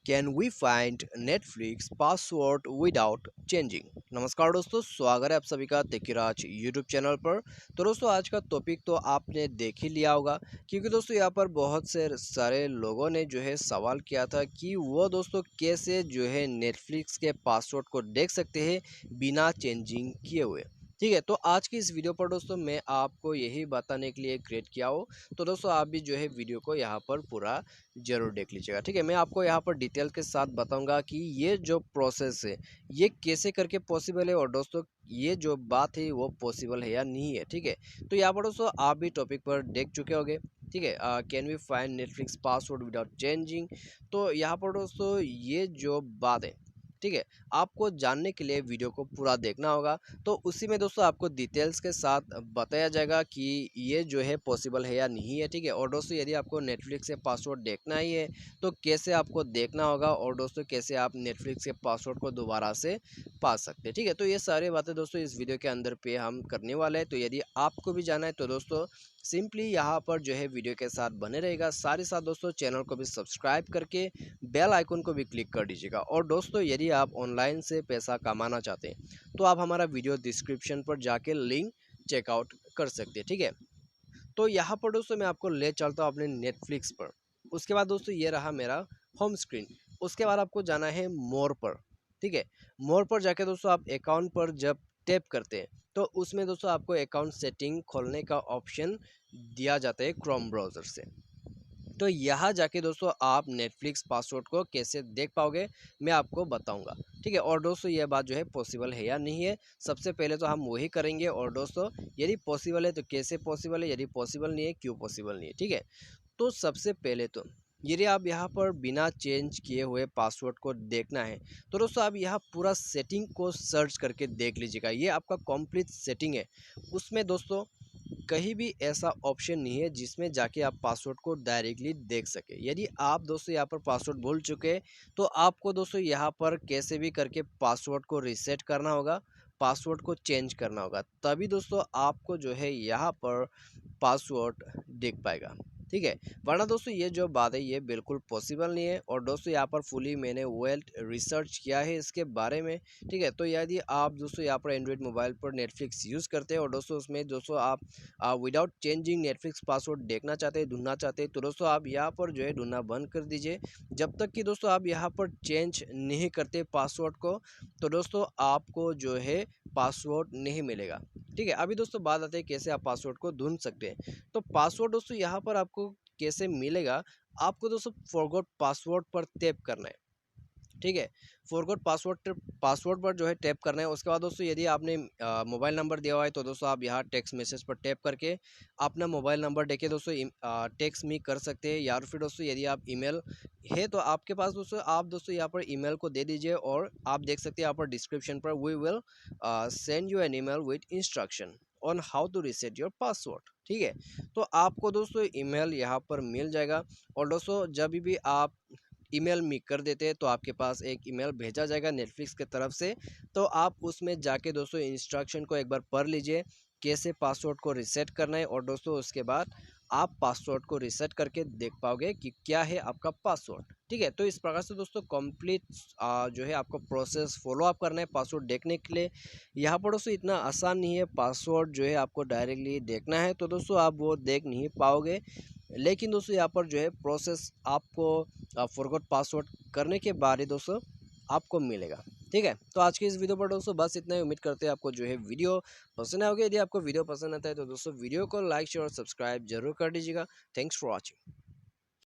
Can we find Netflix password without changing. नमस्कार दोस्तों, स्वागत है आप सभी का तेकीराज यूट्यूब चैनल पर। तो दोस्तों आज का टॉपिक तो आपने देख ही लिया होगा, क्योंकि दोस्तों यहाँ पर बहुत से सारे लोगों ने जो है सवाल किया था कि वो दोस्तों कैसे जो है नेटफ्लिक्स के पासवर्ड को देख सकते हैं बिना चेंजिंग किए हुए। ठीक है, तो आज की इस वीडियो पर दोस्तों मैं आपको यही बताने के लिए क्रिएट किया हो। तो दोस्तों आप भी जो है वीडियो को यहाँ पर पूरा ज़रूर देख लीजिएगा। ठीक है, मैं आपको यहाँ पर डिटेल के साथ बताऊंगा कि ये जो प्रोसेस है ये कैसे करके पॉसिबल है, और दोस्तों ये जो बात है वो पॉसिबल है या नहीं है। ठीक है, तो यहाँ पर दोस्तों आप भी टॉपिक पर देख चुके होंगे। ठीक है, can we find Netflix password without changing. तो यहाँ पर दोस्तों ये जो बात है, ठीक है, आपको जानने के लिए वीडियो को पूरा देखना होगा। तो उसी में दोस्तों आपको डिटेल्स के साथ बताया जाएगा कि ये जो है पॉसिबल है या नहीं है। ठीक है, और दोस्तों यदि आपको नेटफ्लिक्स से पासवर्ड देखना ही है तो कैसे आपको देखना होगा, और दोस्तों कैसे आप नेटफ्लिक्स के पासवर्ड को दोबारा से पा सकते हैं। ठीक है, तो ये सारी बातें दोस्तों इस वीडियो के अंदर पे हम करने वाले हैं। तो यदि आपको भी जाना है तो दोस्तों सिंपली यहाँ पर जो है वीडियो के साथ बने रहेगा। साथ ही साथ दोस्तों चैनल को भी सब्सक्राइब करके बेल आइकन को भी क्लिक कर दीजिएगा। और दोस्तों यदि आप ऑनलाइन से पैसा कमाना चाहते हैं तो आप हमारा वीडियो डिस्क्रिप्शन पर जाके लिंक चेकआउट कर सकते हैं। ठीक है, तो यहाँ पर दोस्तों मैं आपको ले चलता हूँ अपने नेटफ्लिक्स पर। उसके बाद दोस्तों ये रहा मेरा होम स्क्रीन। उसके बाद आपको जाना है मोर पर। ठीक है, मोर पर जाके दोस्तों आप अकाउंट पर जब टैप करते हैं तो उसमें दोस्तों आपको अकाउंट सेटिंग खोलने का ऑप्शन दिया जाता है क्रोम ब्राउज़र से। तो यहाँ जाके दोस्तों आप नेटफ्लिक्स पासवर्ड को कैसे देख पाओगे मैं आपको बताऊंगा। ठीक है, और दोस्तों यह बात जो है पॉसिबल है या नहीं है, सबसे पहले तो हम वही करेंगे। और दोस्तों यदि पॉसिबल है तो कैसे पॉसिबल है, यदि पॉसिबल नहीं है क्यों पॉसिबल नहीं है। ठीक है, तो सबसे पहले तो यदि आप यहाँ पर बिना चेंज किए हुए पासवर्ड को देखना है तो दोस्तों आप यहाँ पूरा सेटिंग को सर्च करके देख लीजिएगा। ये आपका कंप्लीट सेटिंग है, उसमें दोस्तों कहीं भी ऐसा ऑप्शन नहीं है जिसमें जाके आप पासवर्ड को डायरेक्टली देख सके। यदि आप दोस्तों यहाँ पर पासवर्ड भूल चुके हैं तो आपको दोस्तों यहाँ पर कैसे भी करके पासवर्ड को रीसेट करना होगा, पासवर्ड को चेंज करना होगा, तभी दोस्तों आपको जो है यहाँ पर पासवर्ड दिख पाएगा। ठीक है, वरना दोस्तों ये जो बात है ये बिल्कुल पॉसिबल नहीं है। और दोस्तों यहाँ पर फुली मैंने वेल रिसर्च किया है इसके बारे में। ठीक है, तो यदि आप दोस्तों यहाँ पर एंड्रॉइड मोबाइल पर नेटफ्लिक्स यूज़ करते हैं और दोस्तों उसमें दोस्तों आप विदाउट चेंजिंग नेटफ्लिक्स पासवर्ड देखना चाहते हैं, ढूंढना चाहते हैं, तो दोस्तों आप यहाँ पर जो है ढूंढना बंद कर दीजिए। जब तक कि दोस्तों आप यहाँ पर चेंज नहीं करते पासवर्ड को तो दोस्तों आपको जो है पासवर्ड नहीं मिलेगा। ठीक है, अभी दोस्तों बात आती है कैसे आप पासवर्ड को ढूंढ सकते हैं। तो पासवर्ड दोस्तों यहाँ पर आपको कैसे मिलेगा, आपको दोस्तों फॉरगॉट पासवर्ड पर टैप करना है। ठीक है, फॉरगॉट पासवर्ड पर जो है टैप करना है। उसके बाद दोस्तों यदि आपने मोबाइल नंबर दिया हुआ है तो दोस्तों आप यहाँ टेक्स्ट मैसेज पर टैप करके अपना मोबाइल नंबर देके दोस्तों टेक्स्ट मी कर सकते हैं। या फिर दोस्तों यदि आप ईमेल है तो आपके पास दोस्तों आप दोस्तों यहाँ पर ईमेल को दे दीजिए। और आप देख सकते हैं यहाँ पर डिस्क्रिप्शन पर we will send you an email with instruction on how to reset your password. ठीक है, तो आपको दोस्तों ईमेल यहाँ पर मिल जाएगा। और दोस्तों जब भी आप ईमेल में कर देते हैं तो आपके पास एक ईमेल भेजा जाएगा नेटफ्लिक्स की तरफ से। तो आप उसमें जाके दोस्तों इंस्ट्रक्शन को एक बार पढ़ लीजिए कैसे पासवर्ड को रीसेट करना है। और दोस्तों उसके बाद आप पासवर्ड को रीसेट करके देख पाओगे कि क्या है आपका पासवर्ड। ठीक है, तो इस प्रकार से दोस्तों कंप्लीट जो है आपको प्रोसेस फॉलो अप करना है पासवर्ड देखने के लिए। यहाँ पर दोस्तों इतना आसान नहीं है, पासवर्ड जो है आपको डायरेक्टली देखना है तो दोस्तों आप वो देख नहीं पाओगे। लेकिन दोस्तों यहाँ पर जो है प्रोसेस आपको फॉरगॉट पासवर्ड करने के बाद ही दोस्तों आपको मिलेगा। ठीक है, तो आज की इस वीडियो पर दोस्तों बस इतना ही। उम्मीद करते हैं आपको जो है वीडियो पसंद आएगी। यदि आपको वीडियो पसंद आता है तो दोस्तों वीडियो को लाइक शेयर और सब्सक्राइब जरूर कर दीजिएगा। Thanks for watching.